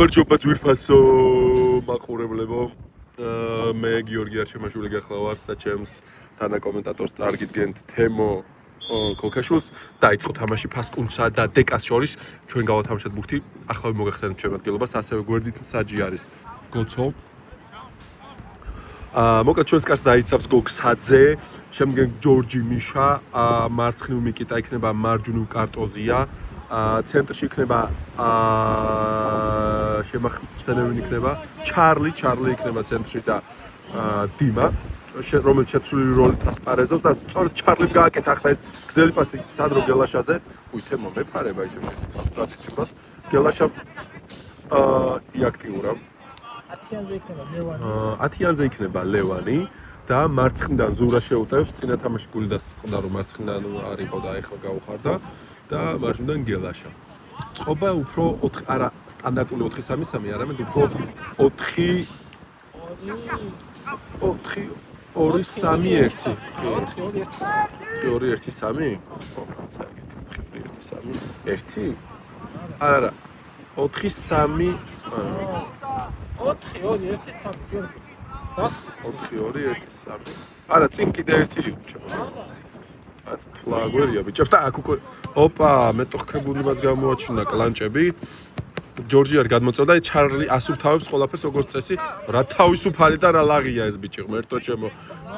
გამარჯობა ძვირფასო მაყურებლებო. მე გიორგი არჩემაშვილი გახლავართ და ჩემს თანაკომენტატორს წარგიდგენთ თემო კოკაშულს. დაიწყო თამაში ფასკუნსა და დეკას შორის. ჩვენ გავათამაშეთ ბურთი. ახლა მოგეხსენებთ ჩემ ადგილობას, ასევე გვერდით მსაჯი არის გოცო. მოკლედ ჩვენს კარს დაიცავს გოგსაძე, შემდგენ ჯორჯი მიშა, მარცხნივ მიკიტა იქნება, მარჯვნივ კარტოზია, ცენტრში იქნება შემახსენებელი იქნება ჩარლი იქნება ცენტრში და დიმა, რომელიც შეცვლილი როლით ასპარეზობს და სწორედ ჩარლიმ გააკეთა ახლა ეს გრძელი პასი სანდრო გელაშაძე. თემო მეფარება ისევ შეიძლება ტრადიციულად გელაშამ იაქტიურა 10-იანზე იქნება ლევანი და მარცხნიდან ზურა შეუტევს, წინა თამაში გული დასწყდა რომ მარცხნიდან არისო და ეხლა გაუხარდა და მარჯვნიდან გელაშა. წყობა უფრო 4 არა სტანდარტული 4-3-3 არამედ უფრო 4-2-3-1. 4-2-1-3? რაცა ეგეთი 4-2-1-3? 1? არა 4-3 4-2-1-3. არა, წინ კიდე ერთი იყო ჩემო. რაც თვლა გვერია ბიჭებს და აქ უკვე ოპა, მე თვითონ ხებულებას გამოაჩინა კლანჭები. ჯორჯი არ გადმოწევდა, ჩარლი ასუფთავებს ყველაფერს როგორც წესი, რა თავისუფალი და რა ლაღია ეს ბიჭი, ღმერთო ჩემო.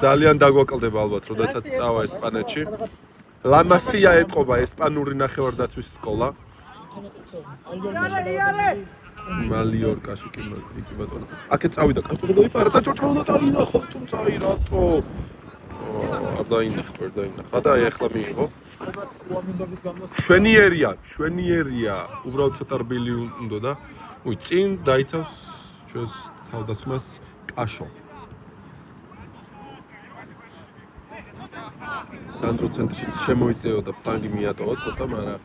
ძალიან დაგვაკლდება ალბათ, როდესაც წავა ესპანეთში. ლამასია ეტყობა ესპანური ნახევარდაცვის სკოლა. მალიორკაში კი ბატონო. აქეთ წავიდა კარტოზე გაიპარა და ჯორჯმა უნდა დაინახოს, თუმცა აი რატო? არ დაინახა, ვერ დაინახა და ეხლა მიიღო. შვენიერია. უბრალოდ ცოტა რბილი უნდა და წინ დაიცავს ჩვენს თავდასხმას კაშო. სანდრო ცენტრში შემოიწევა და ფლანგი მიატოვა ცოტა, მაგრამ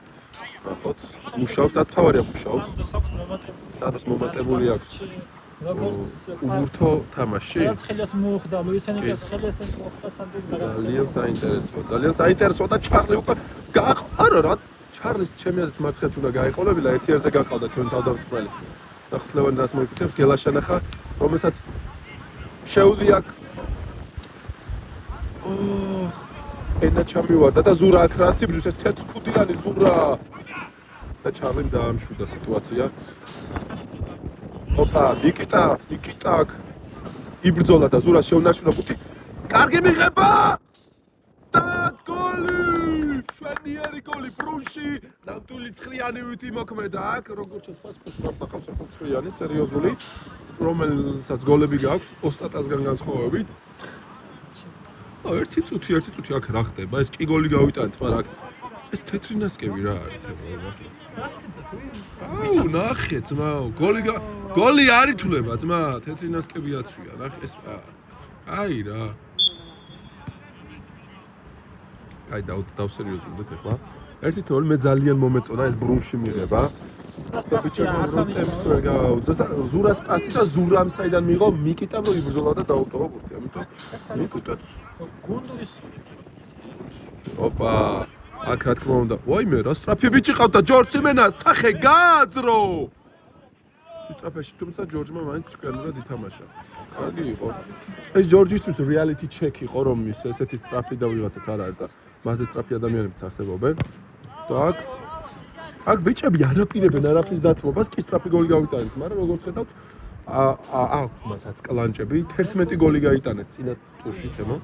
ნახოთ, მუშაობს, ათთავარია მუშაობს. სადაც მომატებული აქვს. უბურთო თამაში. რაც ხელს მოხდა, ლუის ენიკას ხელს მოხდა სანდრის გადასწრება. ძალიან საინტერესოა და ჩარლი უკვე არა რა, ჩარლის ჩემი აზრით მარცხეთ უნდა გაიყოლებინა, ერთი ერზე გაყავდა ჩვენ თავდამსხმელი. ნახოთ ლევანი რას მოიფიქრებს, გელაშა ნახა, რომელსაც შეუძლია ენა ჩამივარდა და ზურა აქ რა სიბრძვის ეს თეთრქუდიანი ზურა და ჩარლიმ დაამშვიდა სიტუაცია. ოპა, მიკიტა აქ იბრძოლა და ზურას შეუნარჩუნა ბურთი. კარგი მიღება და გოლი! შვენიერი გოლი ბრუნში. ნამდვილი ცხრიანივით იმოქმედა აქ, როგორც ფასკუნს ნახავს ცხრიანი, სერიოზული, რომელსაც გოლები გაქვს ოსტატასგან განსხვავებით. ერთი წუთი აქ რა ხდება? ეს კი გოლი გავიტანეთ, მაგრამ აქ ეს თეთრი ნასკები რა არის ახლა? ნახე ძმა, გოლი არ ითვლება ძმა, თეთრი ნასკები აცვია, ნახე ეს რა. აი რა. აი დავსერიოზულდეთ ახლა. ერთი თორე მე ძალიან მომეწონა ეს ბრუნში მიღება. ბიჭებო რომ ტემპს ვერ გააუძეს და ზურას პასი და ზურამ საიდან მიიღო მიკიტამ რომ იბრძოლა და დაუტოვა ბურთი. ამიტომ მიკიტაც გუნდურის ოპა აქ რა თქმა უნდა. ვაიმე რა სტრაფი ბიჭი ყავდა ჯორჯ სიმენა, სახე გააძრო. სტრაფეში თუმცა ჯორჯმა მაინც ჭკერურად ითამაშა. კარგი იყო. ეს ჯორჯისთვის რეალიტი ჩეკ იყო რომ ის ესეთი სტრაფი და ვიღაცაც არ არის და მასზე სტრაფი ადამიანებიც არსებობენ. და აქ ბიჭები არაპირებენ არაფრის დათმობას, კი სტრაფი გოლი გავიტანეთ, მაგრამ როგორც ხედავთ, აქ მათაც კლანჭები 11 გოლი გაიტანეს წინა ტურში თემო.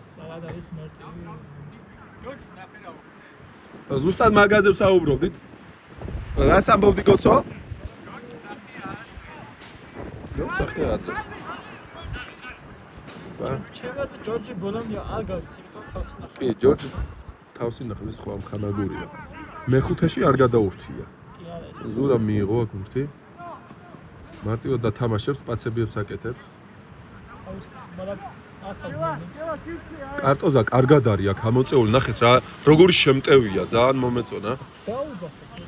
ზუსტად მაგაზე ვსაუბრობდით. რას ამბობდი გოცო? სახე ადრეს. ჩემაზე ჯორჯი ბოლონია არ გავიცი, თავს ნახე. კი, ჯორჯი თავს ინახავს, სხვა მხანაგურია. მეხუთეში არ გადაურთია. ზურა მიიღო აქ ბურთი. მარტივად დათამაშებს, პაცებიებს აკეთებს. კარტოზა კარგად არის აქ ამოწეული, ნახეთ რა, როგორი შემტევია, ძალიან მომეწონა.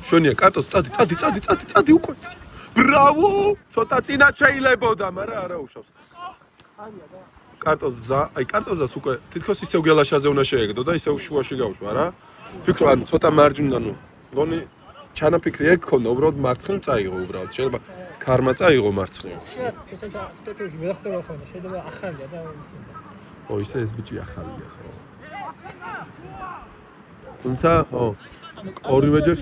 შვენია, კარტოზ, წადი უკვე. ბრავო! ცოტა წინათ შეიძლებოდა, მაგრამ არა უშავს. კარტოზას უკვე თითქოს ისევ გელაშაზე უნდა შეეგდო და ისევ შუაში გავშვა რა. ფიქრო, ანუ ცოტა მარჯვნიდან, მგონი ჩანაფიქრი ეგ ქონდა, უბრალოდ მარცხნივ წაიღო უბრალოდ. შეიძლება ქარმა წაიღო მარცხნივ. ხშირად ესეთ სიტუაციებში ვერ ხდება ხოლმე, შეიძლება ახალია და ისინი. ო ისე ეს ბიჭი ახალია ხო. თუმცა ორივე ჯერ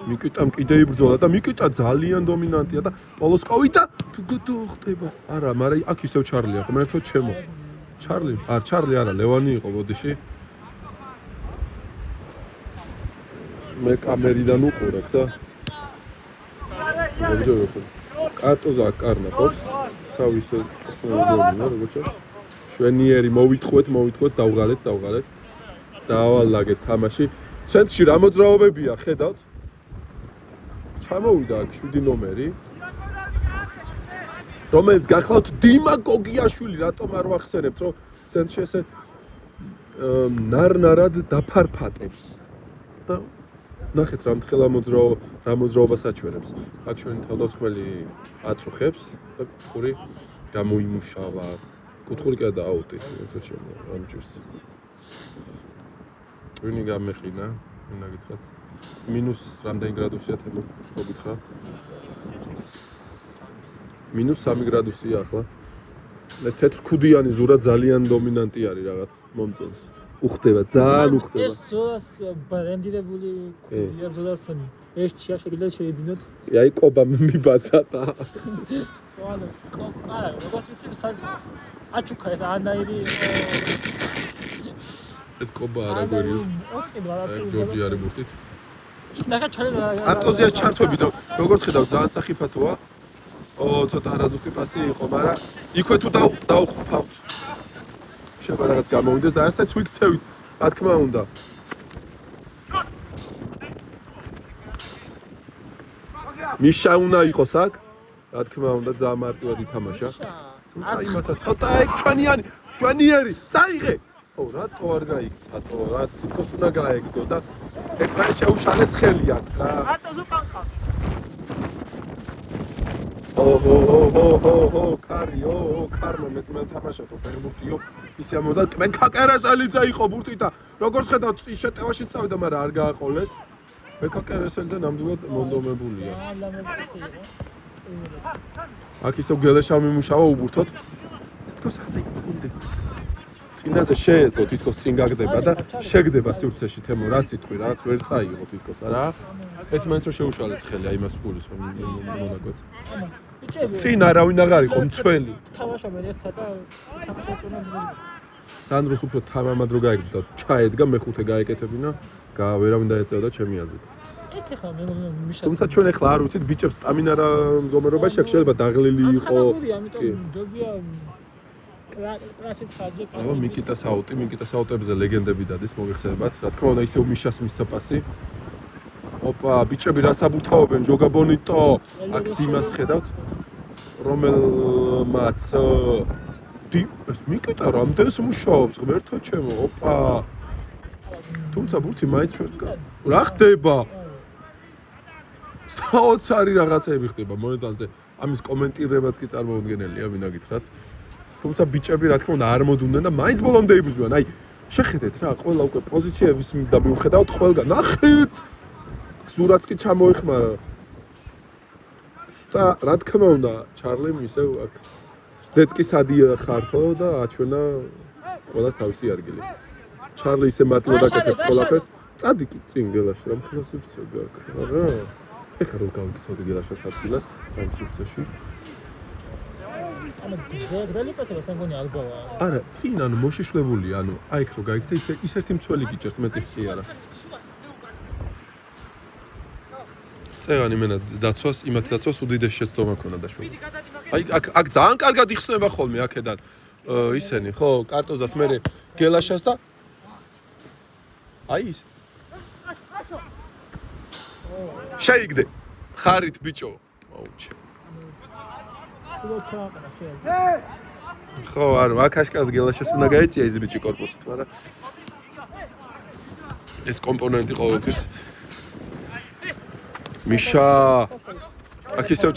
მიკიტამ კიდე იბრძოლა და მიკიტა ძალიან დომინანტია და პოლოსკოვი და თუ ხდება. არა, მაგრამ აქ ისევ ჩარლია, ღმერთო ჩემო. ჩარლი არა, ლევანი იყო ბოდიში. მე კამერიდან უყურებ და მოგჯერებო. კარტოზა კარნახობს. თავისი წოხმოვიდონა, როგორც ჩანს. შვენიერი მოვიტყვეთ, დავღალეთ. დაავალაგეთ თამაში. ცენტრში რა მოძრაობებია, ხედავთ? ჩამოვიდა აქ 7 ნომერი. რომელიც გახლავთ დიმაგოგიაშვილი, რატომ არ ვახსენებთ, რომ ცენტრში ესე ნარნარად დაფარფატებს. და ნახეთ რა მთხრა მოძრაობას აჩვენებს. აქ ჩვენი თავდამსხმელი აწუხებს და კუთხური გამოიმუშავა. კუთხური კი და აუტი, თქო შემო, ამჭირს. ვინი გამეყინა, უნდა გითხრათ. მინუს რამდენი გრადუსია თემო, ხო გითხრა? -3 გრადუსია ახლა. ეს თეთრქუდიანი ზურა ძალიან დომინანტი არის რაღაც მომწონს. უხდება, ძალიან უხდება. ეს ზურას ბრენდირებული ქუდია ზურას ეს ჩია შეიძლება შეიძინოთ. აი კობა მიბაცატა. ანუ არა, როგორც ვიცი, აჩუქა ეს ანაირი ეს კობა არა გვერია. ოსკიდვა რა თუ ჯორჯი არის ბურთით. იქ ნახა ჩაlela. არტოზიას ჩართვები და როგორც ხედავ ძალიან სახიფათოა. ცოტა არაზუსტი პასი იყო, მაგრამ იქვე თუ დაუხფავთ. შეიძლება რაღაც გამოვიდეს და ასეც ვიქცევით, რა თქმა უნდა. მიშა უნდა იყოს აქ, რა თქმა უნდა, ძალიან მარტივად ითამაშა. თუმცა იმათაც ცოტა ეგ შვენიერი, წაიღე. რატო არ გაიქცატო? რაც თითქოს უნდა გაეგდო და ერთმანეთს შეუშალეს ხელი აქ რა. არტოზო კანკავს. კარმა მეწმენ თამაშათო ფერბურთიო ისე ამოდა მეკა კერესელიძე იყო ბურთი და როგორც ხედავთ ის შეტევაში წავიდა მაგრამ არ გააყოლეს მეკა კერესელიძე ნამდვილად მონდომებულია აქ ისევ გელეშა მიმუშავა უბურთოთ თითქოს ხაცი უნდა წინაზე შეეძლო თითქოს წინ გაგდება და შეგდება სივრცეში თემო რა სიტყვი რაც ვერ წაიღო თითქოს არა ერთმანეთს რომ შეუშალეს ხელი აი მას გულის რომ მონაკვეთს წინ არავინ აღარ იყო მცველი თამაშობენ ერთად და თამაშობენ სანდროს უფრო თამამად რო გაიგდა ჩაედგა მეხუთე გაეკეთებინა ვერავინ დაეწევდა ჩემი აზრით ერთი ხა მე მიშა თუმცა ჩვენ ახლა არ ვიცით ბიჭებს სტამინა რა მდგომარეობაში აქ შეიძლება დაღლილი იყო ამიტომ ჯობია კლასის ხარჯი პასი მიკიტა საუტებზე ლეგენდები დადის მოგეხსენებათ რა თქმა უნდა ისევ მიშას მისცა პასი ოპა ბიჭები რა საბუთაობენ ჟოგა ბონიტო აქ დიმას ხედავთ რომელმაც მიკიტა რამდენს მუშაობს ღმერთო ჩემო ოპა თუმცა ბურთი მაინც რა ხდება საოცარი რაღაცები ხდება მონეტანზე ამის კომენტირებაც კი წარმოუდგენელია მინდა გითხრათ თუმცა ბიჭები რა თქმა უნდა არ მოდუნდნენ და მაინც ბოლომდე იბრძვიან აი შეხედეთ რა ყველა უკვე პოზიციების და მიუხედავთ ყველგან ნახეთ ზურაც კი ჩამოეხმარა და რა თქმა უნდა ჩარლიმ ისევ აქ ძეწკი სადი ხართო და აჩვენა ყველას თავისი ადგილი ჩარლი ისე მარტივად აკეთებს ყველაფერს წადიკი წინ გელაში რა მხოლოდ სივრცე გაქვს არა ეხლა რომ გავიქცევდი გელაშას ადგილას ამ სივრცეში ანუ ძეგლი პასება სანგონი ალგავა არა წინ ანუ მოშიშვლებული ანუ აი იქ რო გაიქცე ის ერთი მცველი გიჭერს მეტი ხი არა წევანი მენა დაცვას იმათ დაცვას უდიდეს შეცდომა ქონა დაშვება აი აქ ძალიან კარგად იხსნება ხოლმე აქედან ისენი ხო კარტოზას მე გელაშას და აი ის შეიგდე ხარით ბიჭო აუჩე ხო არ ვაკაშკად გელაშას უნდა გაიწია ის ბიჭი კორპუსით მაგრამ ეს კომპონენტი ყოველთვის მიშა აქ ისევ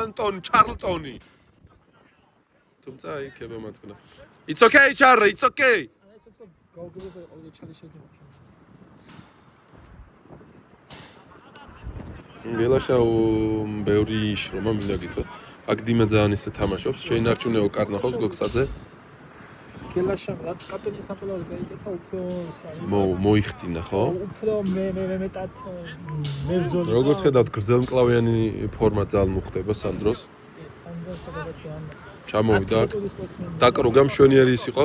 ანტონ ჩარლტონი თუმცა იქება მაწყნა It's okay Charlie it's okay გელაშა ბევრი შრომა მინდა გითხრათ. აქ დიმა ძალიან ისე თამაშობს. შეინარჩუნეო კარნახობს გოქსაძე. გელაშა რაც კაპიტანის საფლავი გაიკეთა უფრო მოიხდინა, ხო? უფრო მეტად მებრძოლი. როგორც ხედავთ, გრძელმკლავიანი ფორმა ძალიან მოხდება სანდროს. ჩამოვიდა. დაკრუგა მშვენიერი ის იყო.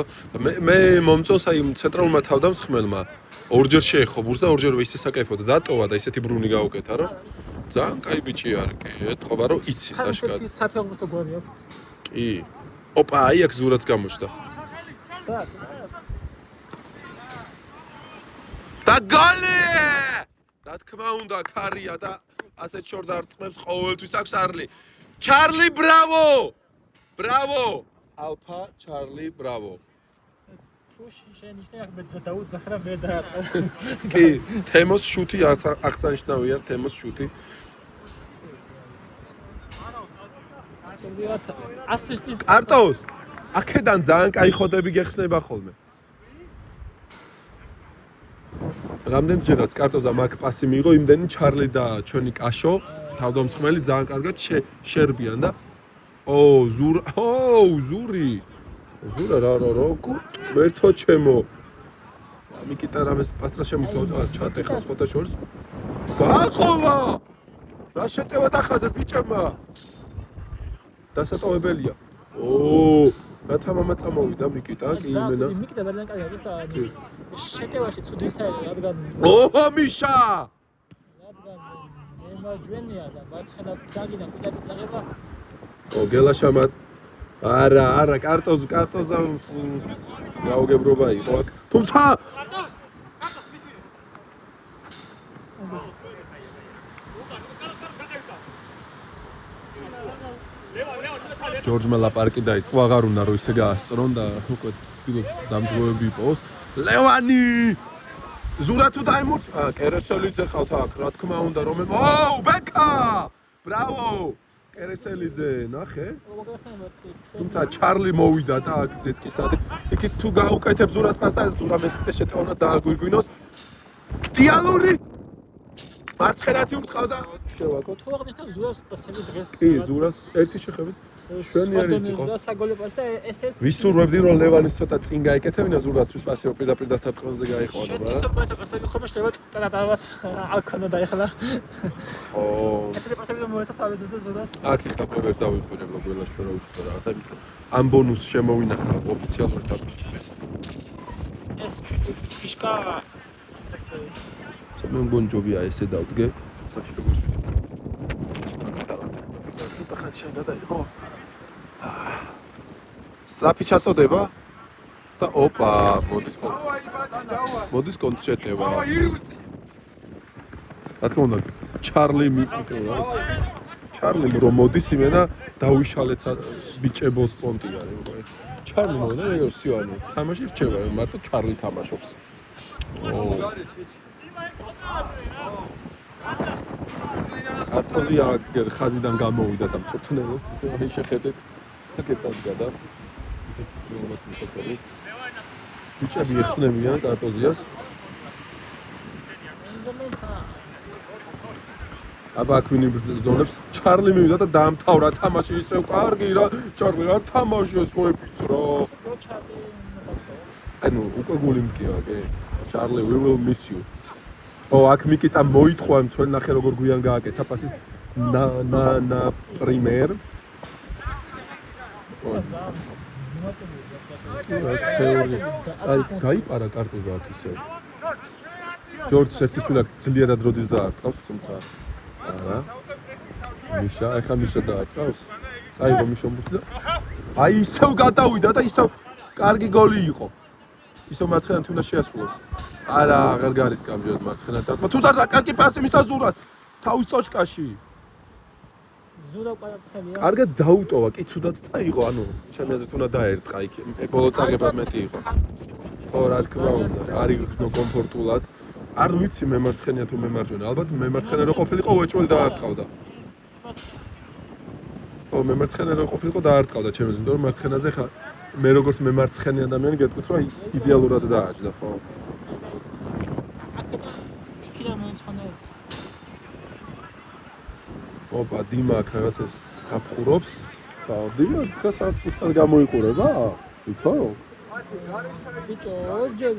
მე მომწონს აი ცენტრალურმა თავდამსხმელმა ორჯერ შეეხო ბურს და ორჯერ ისე საკაიფოდ დატოვა და ისეთი ბრუნი გაუკეთა, რომ ძალიან კაი ბიჭი არის, კი, ეთყობა რომ იცის აშკარად. ისეთი საფეხბურთო გვარი აქვს. კი. ოპა, აი აქ ზურაც გამოჩნდა. და გოლი! რა თქმა უნდა, ქარია და ასეთ შორდარტყმებს ყოველთვის აქვს არლი. ჩარლი, ბრავო! ბრავო! ალფა ჩარლი, ბრავო. შენიშნა მე დაუძახრა მე დაარტყა. კი, თემოს შუთი აღსანიშნავია, თემოს შუთი. ასისტის არტოს აქედან ძალიან კაი ხოდები გეხსნება ხოლმე. რამდენჯერაც კარტოზამ აქ პასი მიიღო, იმდენი ჩარლი და ჩვენი კაშო თავდამსხმელი ძალიან კარგად შერბიან და ზური. ზურა რა მერთო ჩემო. მიკიტა რამეს პასტრას შემოთავაზა, ჩატეხა სხვათა შორის. გააყოლა! რა შეტევა დახაზეს ბიჭებმა? დასატოვებელია. რათა მამა წამოვიდა მიკიტა, კი იმენა. მიკიტა ძალიან კარგი არის და შეტევაში ცუდი ისაა, რადგან მიშა! მე ჯვენია და მას ხედავ დაგიდან კუტების აღება. გელაშამა არა, კარტოზა გაუგებრობა იყო აქ. თუმცა ჯორჯმა ლაპარკი დაიწყო, აღარ უნდა რომ ისე გაასწრონ და უკვე ცდილობს დამძღვევები იპოვოს. ლევანი! ზურა თუ დაიმურს? კერესელიძე ხავთ აქ, რა თქმა უნდა, ბეკა! ბრავო! კერესელიძე, ნახე? თუმცა ჩარლი მოვიდა და აქ ძეწკისადი. იქით თუ გაუკეთებ ზურას პასტა, ზურა მესტე შეტევა და დააგვირგვინოს. დიალური! მარცხენათი ურტყავდა. შევაკოთ. თუ აღნიშნა ზურას პასები დღეს. კი, ზურას ერთი შეხედვით. შვენიერი იყო. სასაგოლე პასტა ეს ვისურვებდი რომ ლევანის ცოტა წინ გაიკეთებინა ზურათთვის პასი პირდაპირ დასარტყმელზე გაიყვანა, რა? ეს პასები ხომ შეიძლება ტატავაც ალქონო დაიხლა. ეს პასები რომ მოესწავლა ზურას. აქ ხა ვერ დავიხვირებ რომ ყველა შორა უსწორ რაღაცა ამ ბონუს შემოვინახა ოფიციალურ თამაშისთვის. ეს ფიშკა სომენ ბონჯოვია ესე დავდგე. მაშინ როგორც ვიტყვი. ცოტა ხან შეგადაიღო. სტრაფი ჩაწოდება და მოდის კონცერტება. რა თქმა უნდა, ჩარლი მიყვა. ჩარლი რომ მოდის იმენა დავიშალეთ ბიჭებო სპონტი არის. ჩარლი მოვიდა, ეგ სიوانო. თამაში რჩება, მარტო ჩარლი თამაშობს. არტოზი აგერ ხაზიდან გამოვიდა და მწვრთნელო. აი შეხედეთ. აკეთდა და ისე წუთიობას მიხოთები. ბიჭები ეხსნებიან კარტოზიას. აბა აქ ვინი ბრძოლებს? ჩარლი მივიდა და დაამთავრა თამაში ისევ კარგი რა. ჩარლი რა თამაშობს გოეფიცრო. ანუ უკვე გული მკია, კი. ჩარლი we will miss you. აქ მიკიტა მოითხოვა მცველი ნახე როგორ გვიან გააკეთა პასის на пример. გაიპარა კარტოზა აქ ისე. ჯორჯს ერთი სულაკ ძლიერად როდის დაარტყავს, თუმცა არა. მიშა, ეხლა მიშა დაარტყავს. წაიღო მიშა ბურთი და აი ისევ გადავიდა და ისევ კარგი გოლი იყო. ისევ მარცხენით უნდა შეასრულოს. არა, აღარ გარისკა ამჯერად მარცხენით და თუმცა რა კარგი პასი მისცა ზურას თავის ტოჩკაში. ზურა ყალაცხელია. კარგად დაუტოვა, კი ცუდად წაიღო, ანუ ჩემი აზრით უნდა დაერტყა იქ. ბოლო წაგება მეტი იყო. ხო, რა თქმა უნდა, არ იქნო კომფორტულად. არ ვიცი მე მარცხენია თუ მე მარჯვენა. ალბათ მე მარცხენა რო ყოფილიყო, უეჭველი დაარტყავდა. ხო, მე მარცხენა რო ყოფილიყო დაარტყავდა ჩემს, იმიტომ რომ მარცხენაზე ხა მე როგორც მე მარცხენი ადამიანი გეტყვით რომ იდეალურად დააჭდა, ხო? ოპა, დიმა აქ რაღაცებს გაფხურობს და დიმა დღეს რაღაც სუსტად გამოიყურება? ვითო? ბიჭო, ორჯერ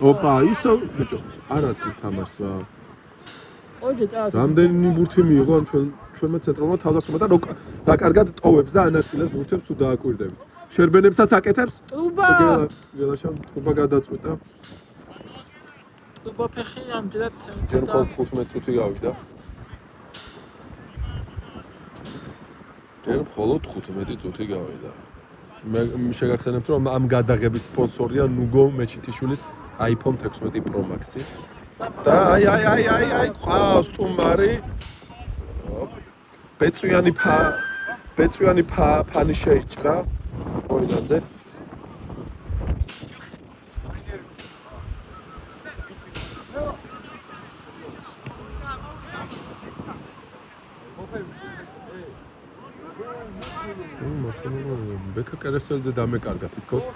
ოპა, ისო, ბიჭო, არაც ის თამაშს რა. ორჯერ წავს. რამდენი ბურთი მიიღო ამ ჩვენმა ცენტრალურმა თავდასხმებმა და რა კარგად ტოვებს და ანაწილებს ბურთებს თუ დააკვირდებით. შერბენებსაც აკეთებს? ტუბა! გელაშამ ტუბა გადაწყვეტა. ტუბა ფეხი ამჯერად ძენ მხოლოდ 15 წუთი გავიდა. ჯერ მხოლოდ 15 წუთი გავიდა. მე შეგახსენებთ რომ ამ გადაღების სპონსორია ნუგო მეჩითიშვილის iPhone 16 Pro Max-ი. და აი ყავს სტუმარი. ბეწვიანი ფანი შეიჭრა მოედანზე. ბექა კერესელზე დამეკარგა თითქოს.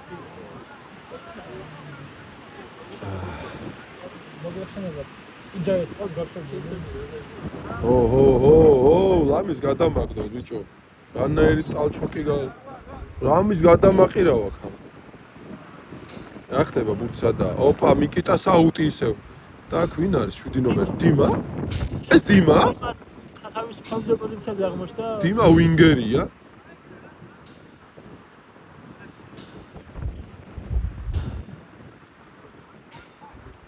მოგეხსენებათ. იჯაეთ ყავს გაშორებული. ლამის გადამაგდა ბიჭო. რანაირი ტალჩოკი რამის გადამაყირავა ხა. რა ხდება ბურთსადა? ოპა, მიკიტას აუტი ისევ. და აქ ვინ არის 7 ნომერი? დიმა? ეს დიმა? თავის ფაულდ პოზიციაზე აღმოჩნდა. დიმა ვინგერია?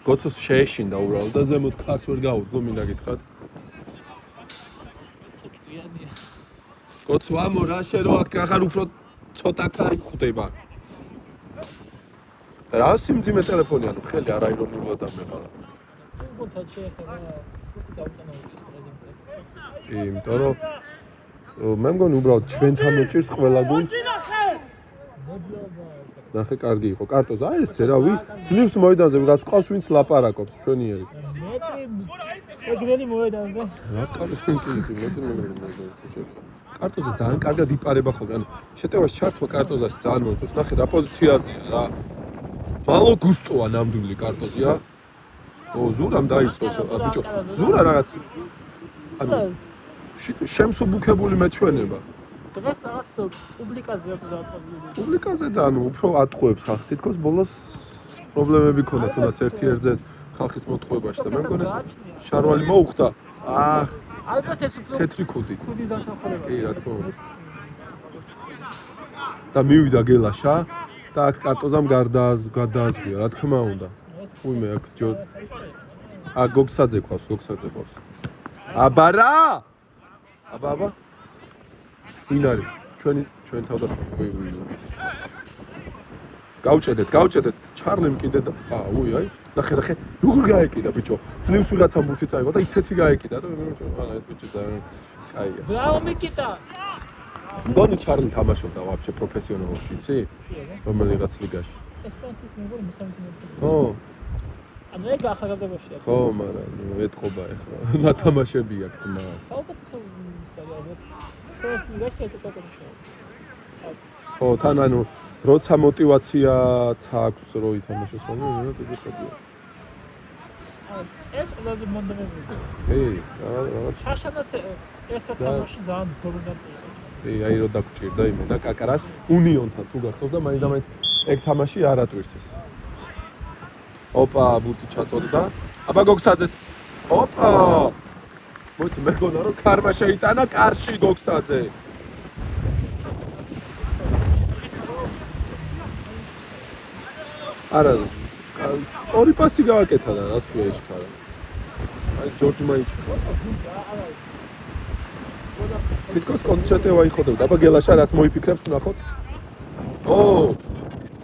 გოცოს შეეშინდა უბრალოდ და ზემოთ ქარს ვერ გაუძლო, მინდა გითხრათ. ცოჭკიანია. გოცო ამო რა შე რო აქ ახარ უფრო ცოტა ქარი გვხვდება. რა სიმძიმე ტელეფონი ანუ ხელი არ აირონულად ამეყალა. უგონცად შეეხება უბრალოდ აუტანაურიის პრეზიდენტი. იმიტომ რომ მე მგონი უბრალოდ ჩვენთან მოჭირს ყველა გუნდს. ნახე, კარგი იყო. კარტოზ, აი ესე რავი, ძლივს მოედანზე ვიღაც ყავს, ვინც ლაპარაკობს, ჩვენიერი. ეგრელი მოედანზე. რა კარგი მეტი მოედანზე. კარტოზზე ძალიან კარგად იპარება ხოლმე. ანუ შეტევას ჩართვა კარტოზაში ძალიან მომწონს. ნახე რა პოზიციაზეა რა. მალო გუსტოა ნამდვილი კარტოზია. ზურამ დაიწყოს, ბიჭო. ზურა რაღაც ანუ შემსუბუქებული მეჩვენება. დღეს რაღაც პუბლიკაზეა დაწყებული. პუბლიკაზე და ანუ უფრო ატყუებს ხალხს, თითქოს ბოლოს პრობლემები ქონდა თუნდაც ერთ-ერთზე ხალხის მოტყუებაში და მე მგონი შარვალი მოუხდა. ალბათ ეს უფრო თეთრი ქუდი. ქუდის დამსახურება. კი, რა თქმა უნდა. და მივიდა გელაშა და აქ კარტოზამ გადააზღვია, რა თქმა უნდა. უიმე აქ გოგსაძე ყავს. აბარა! აბა. ვინ არის? ჩვენ თავდასხმა. გავჭედეთ. ჩარლიმ კიდე და აი, ნახე, როგორ გაეკიდა ბიჭო. ძლივს ვიღაცამ ბურთი წაიღო და ისეთი გაეკიდა და მე მგონი ეს ბიჭი ძალიან კაია. ბრავო მიკიტა. მგონი ჩარლი თამაშობდა ვაფშე პროფესიონალში, იცი? რომელიღაც ლიგაში. ესპანეთის მეგობრ მესამე. ანუ ეგ ახალგაზრდობაშია. ხო, მაგრამ ეთყობა ეხლა. ნათამაშები აქ ძმას. საუკეთესო ალბათ. შუას ლიგაში ეს საუკეთესოა. ხო, თან ანუ როცა мотиваციაც აქვს რო ითამაშოს, მაგრამ მე ვიტყოდია. ეს ყველაზე მონდომებული. რაღაც შაშანაც ერთ თამაში ძალიან დომინანტია. აი რო დაგჭირდა იმე და კაკარას უნიონთან თუ გახსოვს და მაინც ეგ თამაში არ ატვირთეს. ოპა, ბურთი ჩაწოდდა. აბა გოგსაძეს. ოპა! მოიცი მე გონა რომ ქარმა შეიტანა კარში გოგსაძე. არა, სწორი პასი გააკეთა და რას ქვია იჩქარა. აი ჯორჯმა იჩქარა. თითქოს კონცერტევა იხოდებდა. აბა გელაშა რას მოიფიქრებს ვნახოთ?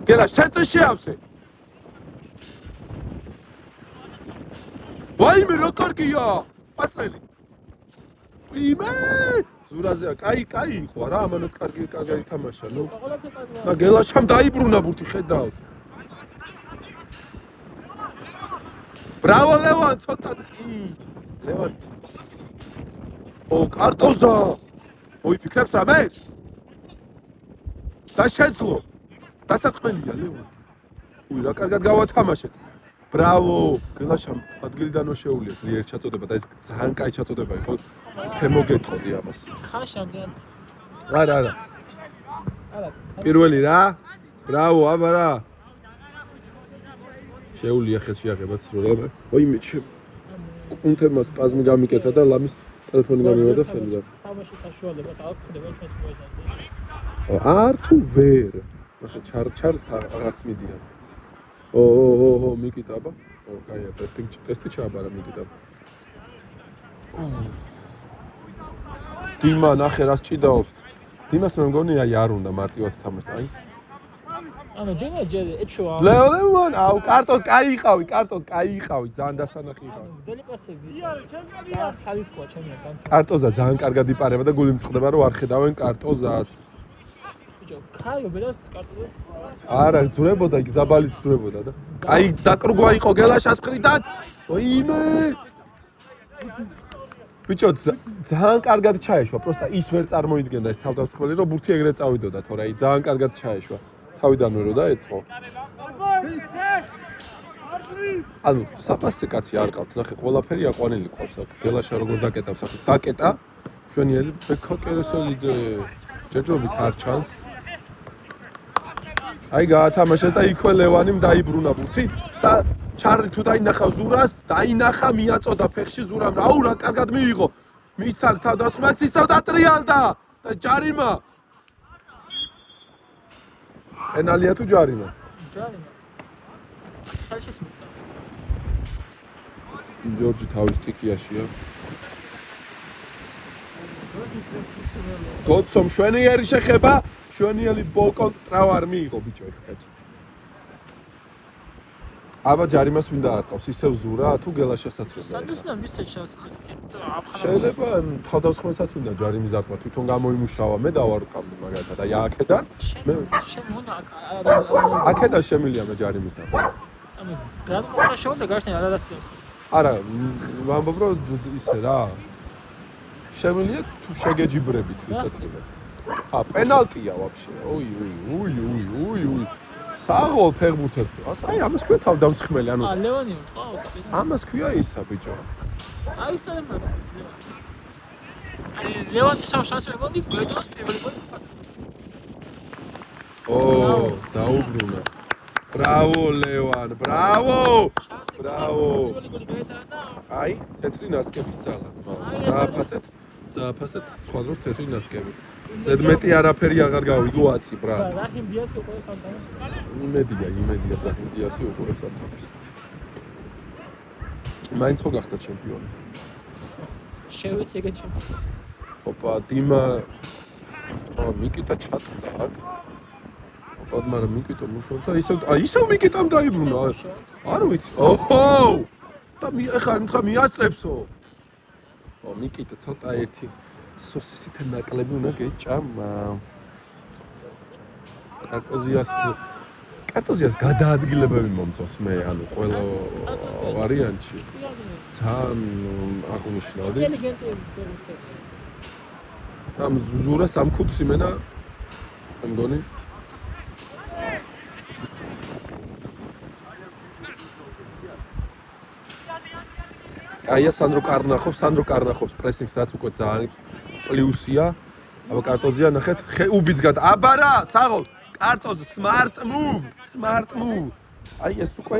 გელაშ ცენტრში ავსე. ვაიმე რა კარგია! პასრელი. იმე! ზურაზეა, კაი იყო რა, ამანაც კარგი ითამაშა, ნუ. და გელაშამ დაიბრუნა ბურთი, ხედავთ. ბრავო ლევან, ცოტა წინ. ლევან. კარტოზა. მოიფიქრებს რამეს? და შეძლო. დასაწყმელია ლევან. რა კარგად გავათამაშეთ. ბრავო გელაშამ ადგილიდანო შეუულია ძლიერ ჩაწოდება და ეს ძალიან კაი ჩაწოდება იყო თემო გეტყოდი ამას ხანში ამდენად არა პირველი რა ბრავო აბა რა შეუულია ხელში აღებაც რა ოიმე ჩემ კუნთებმა სპაზმი გამიკეთა და ლამის ტელეფონი გამივიდა ხელი და თამაშის საშუალებას არ გვხვდება ჩვენს მოედანზე არ თუ ვერ ახლა ჩარს აღარც მიდიან ო მიკიტა აბა ო კაია ტესტი ჩააბარა მიკიტა დიმა ნახე რას ჭიდაობს დიმას მე მგონია არ უნდა მარტივად თამაშდა აი ანუ დინა ჯერ ეჩოა ლეონ აუ კარტოს კაი იყავი ძალიან დასანახი იყავი ძელი პასები სალისკოა ჩემი ამ კარტოზა ძალიან კარგად იპარება და გული მწყდება რომ არ ხედავენ კარტოზას ბიჭო კაიო ბედას კარტოზას არა ძურებოდა იქ დაბალი ძურებოდა და კაი დაკრუგვა იყო გელაშას მხრიდან ოიმე ბიჭო ძალიან კარგად ჩაეშვა პროსტა ის ვერ წარმოიდგენდა ეს თავდამსხმელი რომ ბურთი ეგრე წავიდოდა თორე აი ძალიან კარგად ჩაეშვა თავიდანვე რო დაეწყო ანუ საფასე კაცი არ ყავთ ნახე ყველაფერი აყვანილი ყავს აქ გელაშა როგორ დაკეტავს აქ დაკეტა შვენიერი ბექა კერესოლიძე ჯერჯერობით არ ჩანს აი გაათამაშეს და იქვე ლევანიმ დაიბრუნა ბურთი და ჩარლი თუ დაინახა ზურას დაინახა მიაწოდა ფეხში ზურამ რაუ რა კარგად მიიღო მისცა თავდასხმას ისევ დატრიალდა და ჯარიმა პენალია თუ ჯარიმა? ჯარიმა. ხელშის მიტა. ჯორჯი თავის ტიქიაშია. გოცო მშვენიერი შეხება, მშვენიერი ბოლკონტრავ არ მიიღო ბიჭო ეხლა. აბა ჯარიმას ვინ დაარტყავს? ისევ ზურა თუ გელაშასაც უნდა? სადუსნა მისცე შევსწეს კი. შეიძლება თავდასხმასაც უნდა ჯარიმის დარტყმა თვითონ გამოიმუშავა მე დავარყავდი მაგალითად აი აქედან მე შენ უნდა აქედან შემილია მე ჯარიმის დარტყმა ანუ დარტყმა შეუნდა გაშენ ადადაციას არა ვამბობ რომ ისე რა შემილია თუ შეგეჯიბრებით ვისაწყებად პენალტია ვაფშე ოი საღოლ ფეხბურთს აი ამას ქვია თავდამსხმელი ანუ ლევანი ყავს ამას ქვია ისა ბიჭო აი სწორედ აი ლევანი შანსი მეგონი გვეჭავს პირველი გოლი ო დაუბრუნა ბრავო ლევან ბრავო აი თეთრი ნასკების ძალად დააფასეთ სხვა დროს თეთრი ნასკები ზედმეტი არაფერი აღარ გავიგო აწი ბრატ რაჰიმ დიასი უყურებს ამ თამაშს იმედია რაჰიმ დიასი უყურებს ამ თამაშს მაინც ხო გახდა ჩემპიონი შევეცი ეგ ჩემპიონი ოპა დიმა მიკიტა ჩატყდა აქ ოპა მაგრამ მიკიტა მუშაობდა ისევ მიკიტამ დაიბრუნა არ ვიცი ოჰო და ეხლა მითხრა მიასწრებსო მიკიტა ცოტა ერთი სოსისით ნაკლები უნდა გეჭამა კარტოზიას გადაადგილებები მომწონს მე ანუ ყველა ვარიანტში ძალიან აღნიშნავდი ამ ზურას ამ ქუდს იმენა მე მგონი აია სანდრო კარნახობს პრესინგს რაც უკვე ძალიან პლუსია აბა კარტოზია ნახეთ უბიც გადა აბა რა საღოლ კარტოზ smart move აი ეს უკვე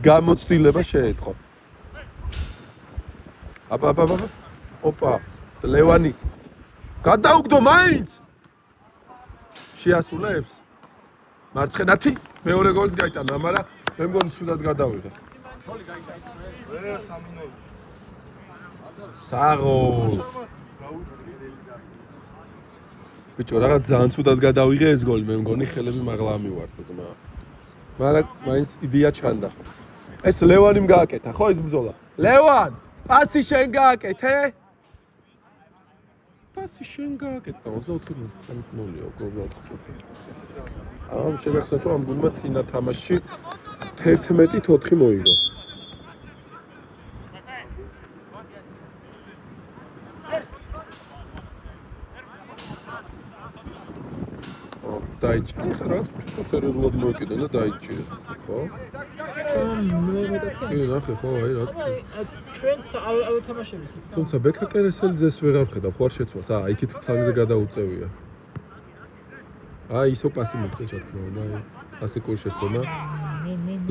გამოცდილება შეეწყო აბა ოპა ლევანი გადაუგდო მაინც შეასრულებს მარცხენათი მეორე გოლს გაიტანა მაგრამ მე მგონი ცუდად გადავიღე საღოლ ბიჭო რაღაც ძალიან ცუდად გადავიღე ეს გოლი მე მგონი ხელები მაღლა ამივარდა ძმა მაგრამ მაინც იდეა ჩანდა ეს ლევანიმ გააკეთა ხო ეს ბრძოლა ლევან პასი შენ გააკეთე 24-0-ია გოლი 4 ამ შეგახსენეთ რომ ამ გუნდმა წინა თამაშში 11-4 მოიგო დაიჭი. ხა რაღაც თვითონ სერიოზულად მოიკიდა და დაიჭი. ხო? ჩვენ მეთქე. კი, ნახე, ხო, აი რა. ჩვენ ავთამაშებით. თუმცა ბექა კერესელიძეს ვეღარ ხედავ, ხო არ შეცვალს. იქით ფლანგზე გადაუწევია. ისო პასი მოგწეს რა თქმა უნდა, კლასიკური შეცდომა.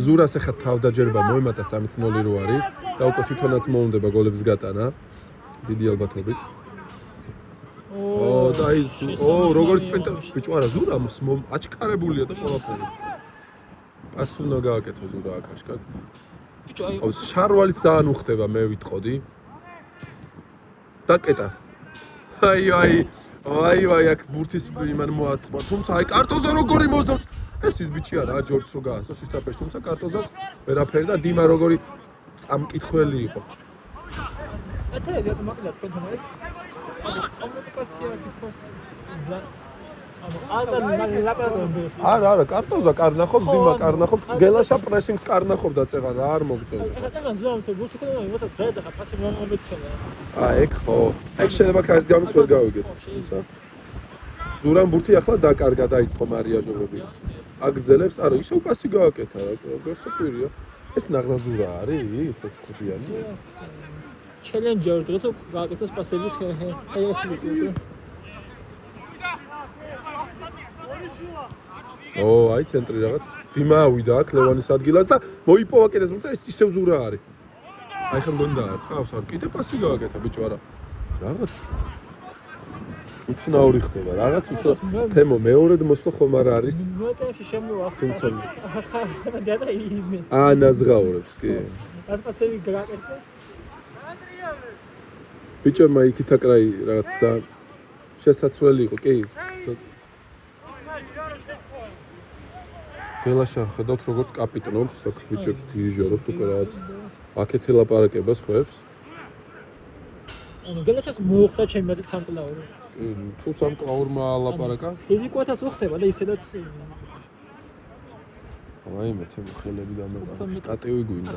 ზურას ახლა თავდაჯერება მოემატა 3-0 რო არის და უკვე თვითონაც მოუნდება გოლების გატანა. დიდი ალბათობით. და როგორც სპრინტერ ბიჭო არა ზურამს აჩქარებულია და ყველაფერი. პასი უნდა გააკეთო ზურა აქ აშკარად. ბიჭო აი შარვალიც ძალიან უხდება მე ვიტყოდი. დაკეტა. აი აქ ბურთის იმან მოატყვა. თუმცა აი კარტოზა როგორი მოსდავს. ეს ის ბიჭი არა ჯორჯს რო გაასწოს ის თაფეში. თუმცა კარტოზას ვერაფერი და დიმა როგორი წამკითხველი იყო. ეთერია ზმაკდა ჩვენთან არის. კომუნიკაცია თითქოს არა კარტოზა კარნახობს დიმა კარნახობს გელაშა პრესინგს კარნახობდა წეღან რა არ მოგწონს ეხლა ზურამს ბურთი ქონდა იმათ დაეძახა პასი მომეცოლა ეგ ხო ეგ შეიძლება ქარის გამიც ვერ გავიგეთ თუმცა ზურამ ბურთი ახლა დაკარგა დაიწყო მარიაჟობები აგრძელებს არა ისევ პასი გააკეთა რა გასაკვირია ეს ნაღნაზურა არის ის 5-5-იანი ჩელენჯერ დღეს გააკეთოს პასების ჰაიათი აი ცენტრი რაღაც დიმა ავიდა აქ ლევანის ადგილას და მოიპოვა კიდეს და ეს ისევ ზურა არის აი ხომ გონდა ართხავს არ კიდე პასი გააკეთა ბიჭო არა რაღაც უცნაური ხდება რაღაც თემო მეორედ მოსვლა ხომ არ არის ნოტებში შემოვა თუმცა და იმის ნაზღაურებს კი რაც პასები გააკეთა ბიჭომა იქით აკრაი რაღაც და შესაძლებელი იყო კი გელაშა ხედავთ როგორც კაპიტნობს ბიჭებს დირიჟორობს უკვე რაღაც აქეთ ელაპარაკებას ხვებს ანუ გელაშას მოუხდა ჩემი სამკლაური თუ სამკლაურმა ალაპარაკა ფიზიკათაც უხდება და ისედაც აი მე ხელები დამეყარა შტატივი გვინდა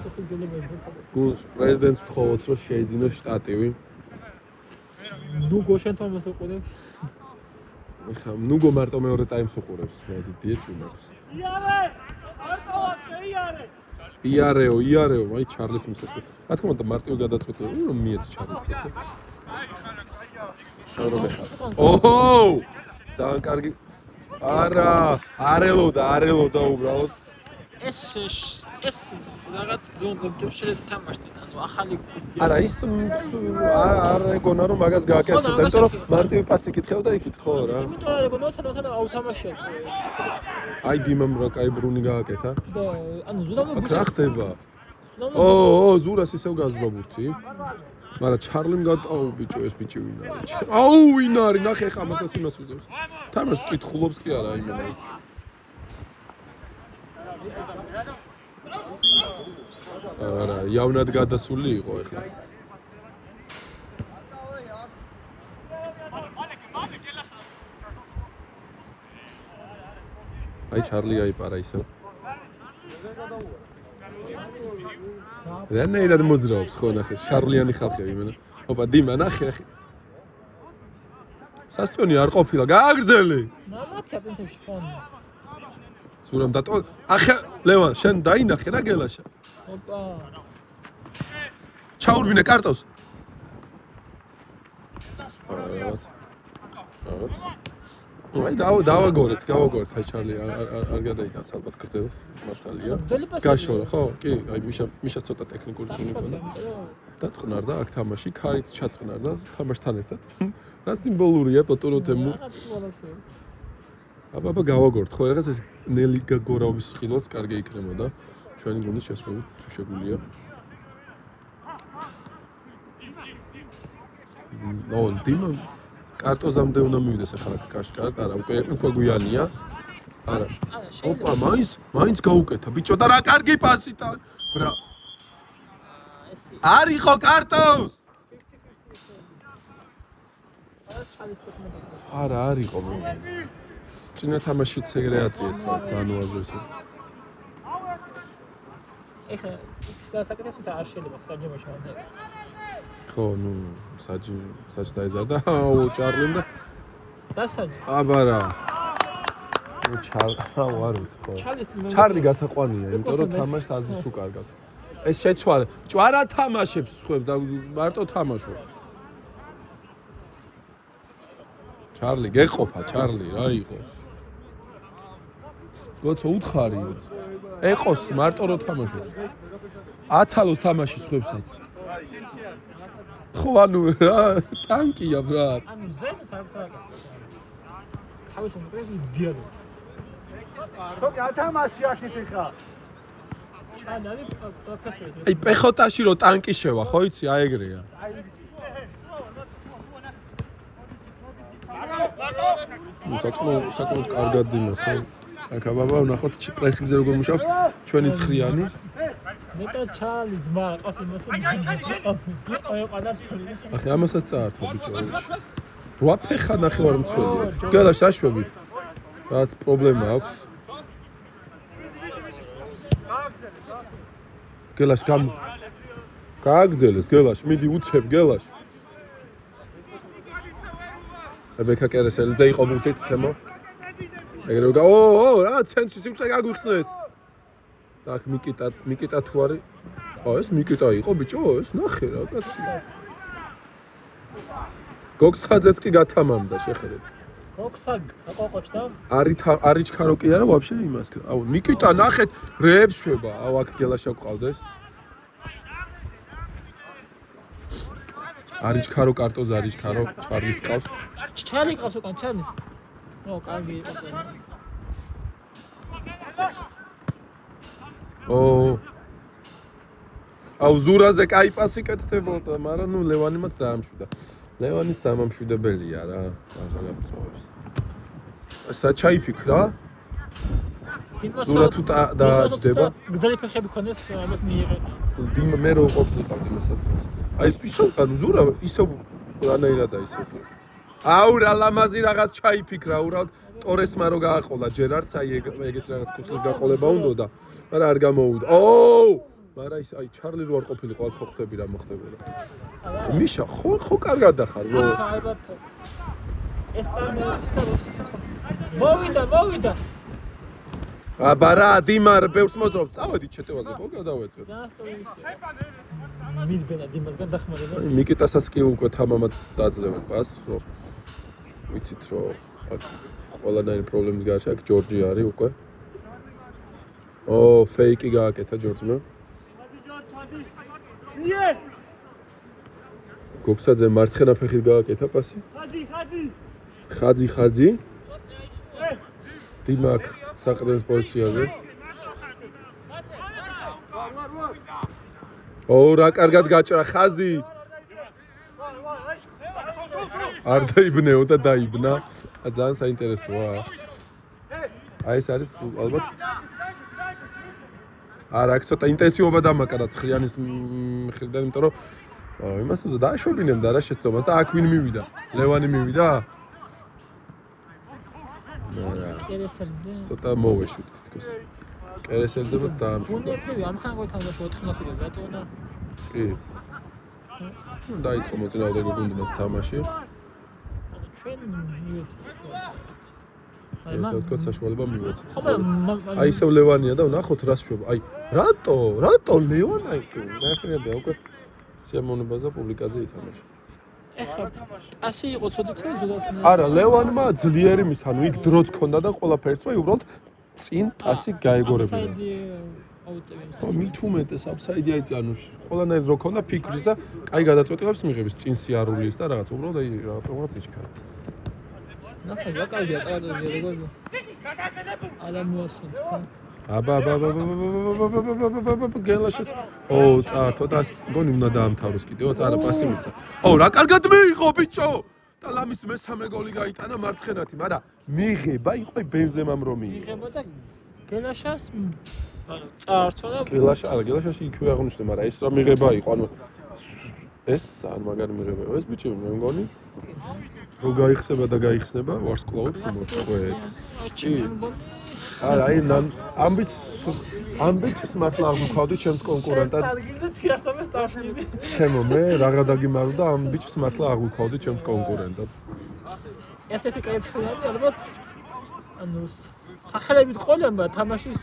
გუნს პრეზიდენტს ვთხოვოთ რომ შეიძინოს შტატივი ნუგო შენთან მოსაყურებს ეხა ნუგო მარტო მეორე ტაიმს უყურებს მე დიდია წუნებს იარეო აი ჩარლის მისეს რა თქმა უნდა მარტივი გადაწყვეტა რომ მიეც ჩარლის ფოტო საუბრობ ეხა ძალიან კარგი არა არელოდა უბრალოდ ეს რაღაც დონტებს შეიძლება თამაშთან ანუ ახალი არა ის არ ეგონა რომ მაგას გააკეთებდა იმიტომ რომ მარტივი პასი კითხავდა იქით ხო რა იმიტომ ეგონა სადაც ავთამაშია აი დიმამ რა კაი ბრუნი გააკეთა და ანუ ზურამო რა ხდება ზურას ისევ გაზრდა ბურთი მაგრამ ჩარლიმ გადააუ ბიჭო ეს ბიჭი ვინ არის ვინ არის ნახე ხა მასაც იმას უძებს თამაშს კითხულობს კი არა იმენა არა იავნად გადასული იყო ეხლა აი ჩარლი აიპარა ისე რანაირად მოძრაობს ხო ნახე შარლიანი ხალხი იმენა ოპა დიმა ნახე ახი სასტონი არ ყოფილა გააგრძელი მამათია პრინციპში ფონი ზურამ დატო ახე ლევან შენ დაინახე რა გელაშა ოპა ჩაურბინე კარტოს რაღაც აი დავაგორეთ აი ჩარლი არ გადაიტანს ალბათ გრძელს მართალია გაშორა ხო კი აი მიშა ცოტა ტექნიკური ძილი ქონდა დაწყნარდა აქ თამაში ქარით ჩაწყნარდა თამაშთან ერთად რა სიმბოლურია პოტოროთემუ აბა გავაგორთ ხო რაღაც ეს ნელი გორაობის ხილოს კარგი იქნებოდა ჩვენი გუნდის შესრულებით თუ შეგვიძლია დიმა კარტოზამდე უნდა მივიდეს ახლა კაშკარ არა უკვე გვიანია არა ოპა მაინც გაუკეთა ბიჭო და რა კარგი პასით ბრა არ იყო კარტოს არა არ იყო წინა თამაშიც ეგრე აწიეს ანუაზოს ეხლა საკეთებს არ შეიძლება საჯებო შემოთხრა ხო ნუ საჯი დაიზარდა ჩარლიმ და დასაჯი აბარა არ ვიცი ხო. ჩარლი გასაყვანია, იმიტომ რომ თამაშს აზრს უკარგავს. ეს შეცვალე. ჭვარა თამაშებს ხვებს და მარტო თამაშობს. ჩარლი გეყოფა, ჩარლი, რა იყო? გოცა უთხარი იმას. ეყოს მარტო რო თამაშობს. აცალოს თამაშის ხვებსაც. ხო ანუ რა ტანკია ბრატ. ანუ ზედა საერთოდ თავის მომკლები დიალო. ხო გათამაში აქეთ ხა. ჩანალი პროფესორი. აი პეხოტაში რო ტანკი შევა, ხო იცი, აი ეგრეა. საკმაოდ კარგად იმას, ხო? ახლა ბაბა ვნახოთ პრესინგზე როგორ მუშაობს ჩვენი ცხრიანი. მეტად ჩალის მარა ყავს იმას. აი ყანაცული. ახლა ამასაც წაართვა ბიჭო. 8 ფეხა ნახევარ მცველია. გელაშ დაშვები. რაც პრობლემა აქვს. გელაშ გააგზელეს გელაშ, მიდი უცებ გელაშ. ებეკა კერესელიძე იყო ბურთით თემო. ეგრე რა ცენტრში სიმწე გაგვიხსნეს. так მიკიტა თუ არის? ეს მიკიტა იყო ბიჭო, ეს ნახე რა კაცი. გოგსაძეც კი გათამამდა შეხედეთ. გოგსაგ აყოყოჩდა? არიჩქარო კი არა ვაფშე იმას. აუ ნიკიტა ნახეთ რეებს შვება. აუ აქ გელაშა ყავდეს. არიჩქარო კარტოз არიჩქარო ჩარლიც ყავს. ჩალი ყავს უკან ჩალი. ნო კარგი იყო. აუ ზურაზე კაი პასი კეთდებოდა, მაგრამ ნუ ლევანიმაც დაამშვიდა. ლევანის დამამშვიდებელია რა, აღარ გწოვებს. ეს რა ჩაიფიქრა? ზურა თუ დააჯდება. გძალი ფეხები ქონდეს, ამას მიიღე. მე რო ყოფილიყავდი მასადაც. აი ეს ისო, ანუ ზურა ისო რანაირადა ისო. აუ რა ლამაზი რაღაც ჩაიფიქრა, უბრალოდ ტორესმა რო გააყოლა ჯერარდს, აი ეგეთ რაღაც ქუსლის გაყოლება უნდოდა, მაგრამ არ გამოვიდა. მაგრამ ის აი ჩარლი რო არ ყოფილიყო, აქ ხო ხდები რა მოხდებოდა. მიშა ხო კარგად ახარ რო. ალბათ. ესპანეთის მოვიდა. აბარა დიმარ ბევრს მოძრაობს. წავედით შეტევაზე ხო გადავეწევ. მიდბენა დიმასგან დახმარება. მიკიტასაც კი უკვე თამამად დაძლევენ პასს, რომ ვიცით რომ ყველანაირი პრობლემის გარშე აქ ჯორჯი არის უკვე. ფეიკი გააკეთა ჯორჯმა. გოგსაძე მარცხენა ფეხით გააკეთა პასი. ხაძი. დიმაკ საყრდენის პოზიციაზე. რა კარგად გაჭრა ხაზი. არ დაიბნეო და დაიბნა. ძალიან საინტერესოა. აი ეს არის ალბათ. არა, აქ ცოტა ინტენსივობა დამაკარა ცხრიანის მხრიდან, იმიტომ რომ იმას უზა დააშვებინებდა რა შეცდომას და აქ ვინ მივიდა? ლევანი მივიდა? არა. კერესელიძე. ცოტა მოვეშვით თითქოს. კერესელიძემ დაამშვიდა. უნდები ამ ხანგრძლივ თამაში 400-ზე რატონა? კი. დაიწყო მოწინააღმდეგე გუნდმას თამაში. ჩვენ მივეცეთ. ეს თქვა საშუალება მივეცეთ. აი ისევ ლევანია და ვნახოთ რა შვება. აი რატო ლევანა იყო? ნახეებია უკვე სიამოვნებაზე პუბლიკაზე ითამაშა. ეხლა ასე იყო ცოდით ზოგადად. არა, ლევანმა ძლიერი მის, ანუ იქ დროც ქონდა და ყველაფერს ვაი უბრალოდ წინ პასი გაეგორებინა. მით უმეტეს აფსაიდი აიწი, ანუ ყველანაირი რო ქონდა ფიქრის და კაი გადაწყვეტილებას მიღების წინ სიარულის და რაღაც უბრალოდ აი რაღაცა იჩქარა. ნახე რა კაია ტრადიცია როგორია. არა მოასუნთ ხო? აბა გელაშიც. წაართვა და გონი უნდა დაამთავროს კიდევ, არა პასი მისცა. რა კარგად მიიღო ბიჭო! და ლამის მესამე გოლი გაიტანა მარცხენათი, მაგრამ მიიღება იყო ბენზემამ რომ მიიღება და გელაშას წაართვა და გელაშაში იქვე აღნიშნე, მაგრამ ეს რა მიღება იყო, ანუ ეს არ მაგარი მიღება იყო ეს ბიჭო, მე მგონი რო გაიხსნება და გაიხსნება ვარსკვლავებს მოწყვეტ. ჭი. არა, აი ამბიჩს მართლა აღვქავდი ჩემს კონკურენტად. სარგიზე თიასტამეს წავშნიდი. თემო მე რაღა დაგიმარდა და ამბიჩს მართლა აღვქავდი ჩემს კონკურენტად. ესეთი კაი ცხრიანი ალბათ ანუ სახელებით ყოლება თამაშის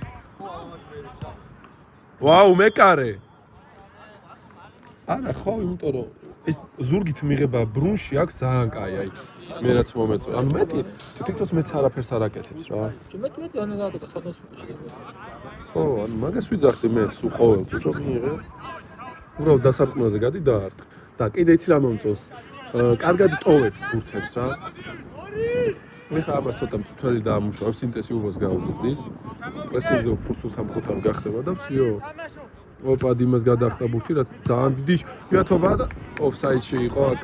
ვაუ, მეკარე. არა, ხო, იმიტომ რომ ეს ზურგით მიღება ბრუნში აქვს ძალიან კაი, აი. მე რაც მომეწონა. ანუ მეტი თითქოს მეც არაფერს არ აკეთებს რა. მეტი ანუ რაღაცა სადაც შეიძლება. ხო, ანუ მაგას ვიძახდი მე სულ ყოველთვის რომ მიიღე. უბრალოდ დასარტყმელზე გადი დაარტყ. და კიდე იცი რა მომწონს? კარგად ტოვებს ბურთებს რა. მე ხა ამას ცოტა მწუთელი დაამუშავებს, ინტენსივობას გაუძლებს. პრესინგზე უფრო სულ სამხოთავ გახდება და ვсё. ოპა, დიმას გადახდა ბურთი, რაც ძალიან დიდი შეათობაა და ოფსაიდში იყო აქ.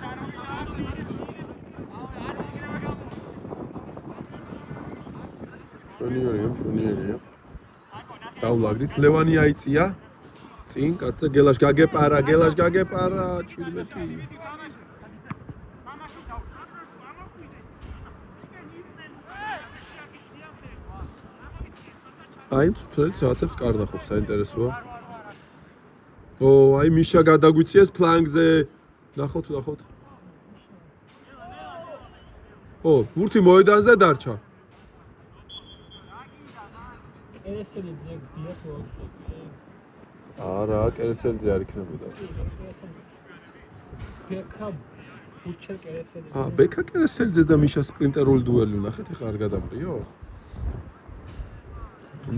მშვენიერია. დავლაგდით, ლევანი აიწია. წინ კაცზე გელაშ გაგეპარა, 17. აი, წუთელს რაღაცებს კარნახობს, საინტერესოა. ო, აი მიშა გადაგვიწიეს ფლანგზე. ნახოთ. ო, ბურთი მოედანზე დარჩა. კერესელიძე გიაფოს. არა, კერესელიძე არ იქნებოდა. ბეკა ბუჩერ კერესელიძე. ბეკა კერესელიძე და მიშა სპრინტერული დუელი ნახეთ, ეხლა არ გადამრიო?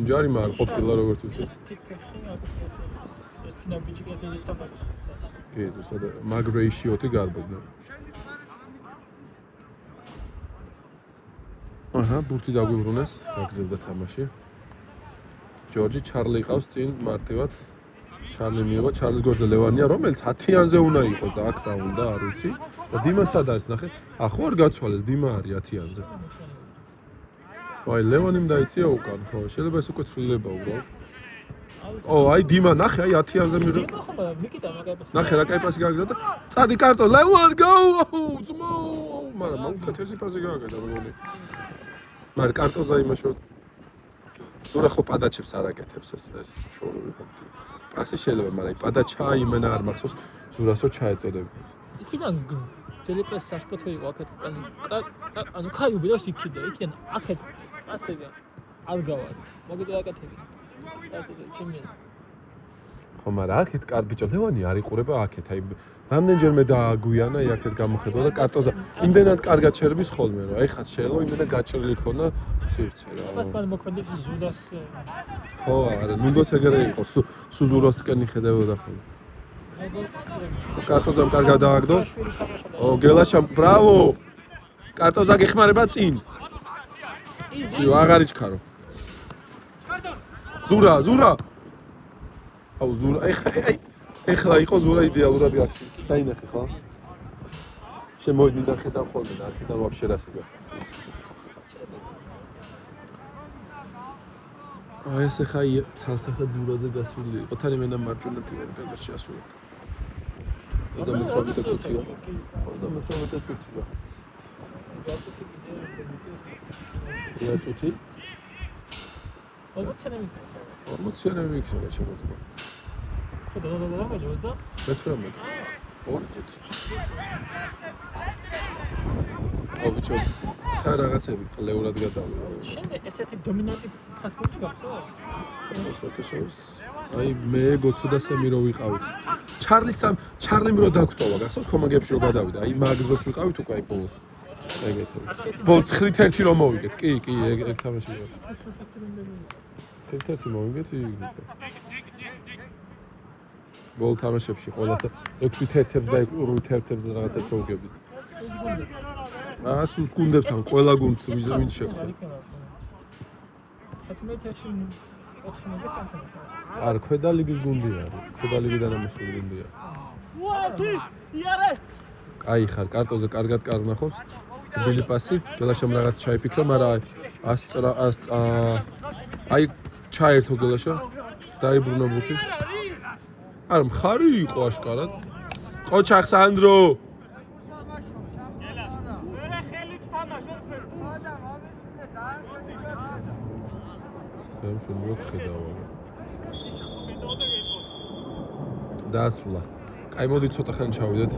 ჯარი მარ ყოფილა როგორც უცეს. კი, ზუსტად მაგ რეიშიოთი გარბოდა. აჰა, ბურთი დაგვიბრუნეს, გაგზელდა თამაში. ჯორჯი ჩარლი ყავს წინ მარტივად. ჩარლი მიიღო, ჩარლის გორზე ლევანია, რომელიც 10-იანზე უნდა იყოს და აქ დაუნდა, არ ვიცი. და დიმა სად არის, ნახე? ხო არ გაცვალეს, დიმა არის 10-იანზე. აი, ლევანიმ დაიწია უკან, ხო, შეიძლება ეს უკვე ცვლილება უბრალოდ. ო, აი დიმა, ნახე, აი 10-იანზე მიიღო. მიკიტა მაგაიპასი. ნახე რა კაი პასი გააგზავნა და წადი კარტო, ლევან, go! ძმო! მაგრამ უკეთესი პასი გააკეთა მეგონი. მაგრამ კარტოზე იმაშო ზურა ხო პადაჩებს არ აკეთებს ეს შორული ფაქტი. პასი შეიძლება, მაგრამ პადაჩა იმენა არ მახსოვს, ზურასო ჩაეწოდებს. იქიდან ძელიპეს საფრთხე იყო აქეთ ანუ კაი უბედოს იქიდა, იქიდან აქეთ პასები არ გავარი. მოგიტო აკეთები. კარტოზე ჩემს. ხო, მაგრამ აქეთ კარგი ბიჭო, ლევანი არ იყურება აქეთ, აი რამდენჯერმე დააგვიანა აქეთ გამოხედვა და კარტოზე იმდენად კარგად შერბის ხოლმე რა. აი ხაც შეიძლება იმდენად გაჭრილი ქონა სივრცე რა. მას მან მოქმედებს ზუდას. ხო, არა, ნუნდოც ეგრე იყო, სუზუროსკენ იხედებოდა ხოლმე. კარტოზამ კარგად დააგდო. ო, გელაშამ, ბრავო! კარტოზა გეხმარება წინ. ისე აღარ იჩქარო. ზურა. აუ, ზურა, ეხლა იყო ზურა იდეალურად გახსი. დაინახე ხო? შემოვიდნენ და ხედავ ხოლმე და აქედან ვაფშე რასება. აი ეს ხა ცალსახე ზურაზე გასული იყო. თან იმენა მარჯვენა თივენ გადას შეასრულა. 38 წუთია. 38 წუთია. რა წუთი? 40-იანები იქნება შემოწმა. ხო, და მეჯოს და? 18. 2 წუთი. ობიჭო, თან რაღაცები ყლეურად გადავიდა. შემდეგ ესეთი დომინანტი ფასპორტი გახსოვს? მოსათესოს. აი მე გოცო და სემირო ვიყავით. ჩარლიმ რო დაგტოვა, გახსოვს კომაგებში რო გადავიდა. აი მაგ დროს ვიყავით უკვე აი ბოლოს. ეგეთი. ბოლოს 9-1 რომ მოვიგეთ. კი, ეგ თამაში იყო. 9-1 მოვიგეთ იგი. გოლ თამაშებში ყველასა 6-1-ებს და 8-1-ებს და რაღაცებს შევგებდით. სულ გუნდებთან ყველა გუნდს ვინ შეხვდა. 11-1 არ ქვედა ლიგის გუნდი არის. ქვედა ლიგიდან ამოსული გუნდია. აი ხარ კარტოზე კარგად კარნახობს. ბილი პასი, გელაშამ რაღაც ჩაიფიქრა, მაგრამ აი ჩაერთო გელაშა. დაიბრუნა ბურთი. არ მხარი იყო აშკარად. ყოჩახ სანდრო. თემს უნდა ხედავა. დაასრულა. კაი, მოდით ცოტა ხანი ჩავიდეთ.